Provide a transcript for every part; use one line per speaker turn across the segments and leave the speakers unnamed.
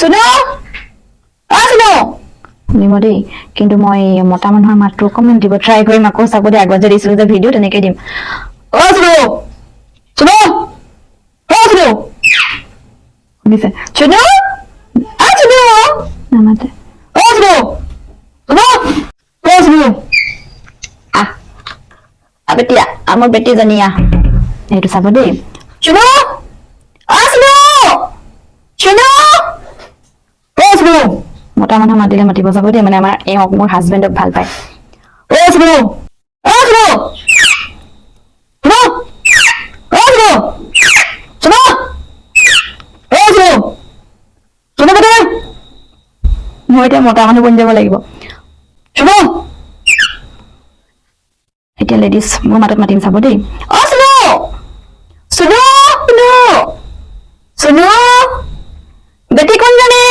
শুনো শুনো শুনিব দেই কিন্তু মই মতা মানুহৰ মাতটো অকণমান দিব ট্ৰাই কৰিম আকৌ চাব দে আগত যে দিছিলো যে ভিডিঅ' তেনেকৈ দিম শুনো শুনো শুনো শুনিছে শুনো শুনো নামাতে শুনো শুনো শুনো বেটিয়া আমাৰ বেটিজনীয়া এইটো চাব দেই শুনো শুনো শুনো শুনো মতা মানুহ মাতিলে মাতিব যাব দেই মানে আমাৰ এই মোৰ হাজবেণ্ডক ভাল পায় শুনো শুনো শুনো শুনো শুনো শুনো শুনো বেটা মই এতিয়া মতা মানুহ বনি যাব লাগিব শুনো এতিয়া লেডিজ মোৰ মাতত মাতিম চাব দেই শুনো শুনো শুনো শুনো বেটি কোনজনী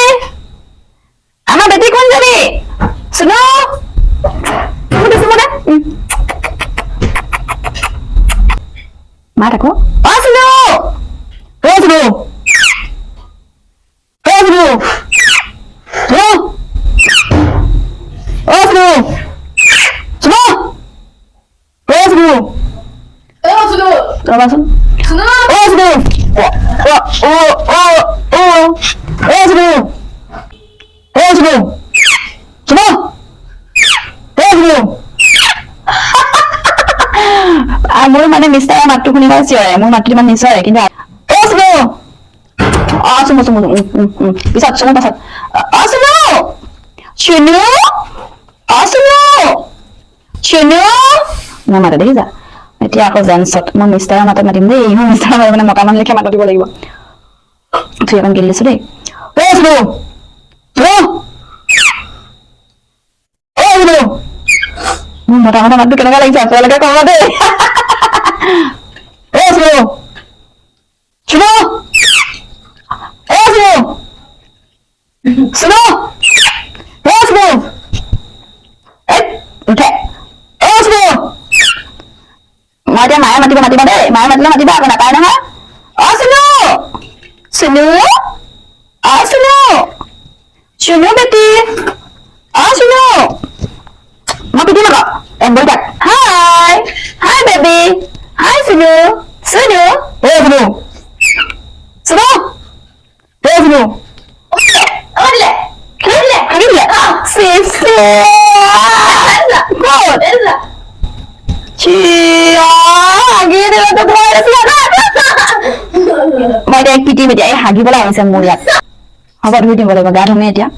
আমাৰ বেটি কোনজনী শুনো মাত আকৌ শুনো শুনো শুনো শুনো ৰবাচোন শুনো শুনো শুনো শুনো শুনো মোৰ মানে মিষ্টাৰৰ মাতটো শুনি পাইছে মোৰ মাতটো ইমান নিচৰে কিন্তু শুনো শুনো শুনো পিছত শুনো পাছত শুনো শুনো শুনো শুনো নামাতে দেখিছা এতিয়া আকৌ জেন্সত মই মিষ্টাৰৰ মাতত মাতিম দেই মই মিষ্টাৰৰ মানে মতা মানুহ লিখে মাত দিব লাগিব ঠিক এখন গেলি দিছো দেই শুনো শুনো মোৰ মতা মানুহ মাতটো কেনেকুৱা লাগিছে আপোনালোকে ক'ব দেই শুনো শুনো শুনো শুনো শুনো উঠে শুনো মই এতিয়া মায়ে মাতিব মাতিবা দেই মায়ে মাতিলে মাতিবা আকৌ নাপায় নহয় শুনো শুনো শুনো শুনো বেটি শুনো মই পিটিম আকৌ বহি থাক হাই হাই বেবি হাই শুনো শুনো শুনো শুনো শুনো মই এতিয়া পিটিম এতিয়া এই হাগিবলৈ আহিছে মোৰ ইয়াত হ'ব ধুই দিব লাগিব গা ধুমে এতিয়া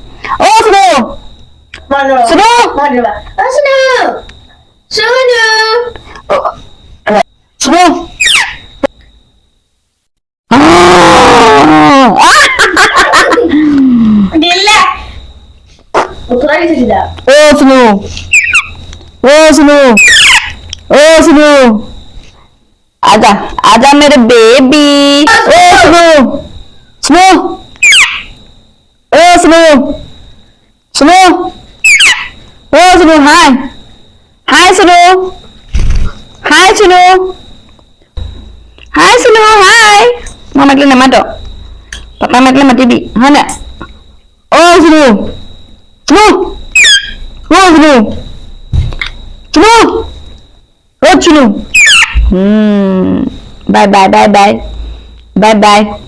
শুনো শুনো শুনো শুনো শুনো आजा आजा मेरे बेबी सुनो सुनो सुनो सुनो सुनो हाय हाय सुनो हाय सुनो हाय सुनो हाय मैं मतलब न मातो पापा मतलब मत भी है ना सुनो सुनो सुनो सुनो सुनो bye bye bye bye bye bye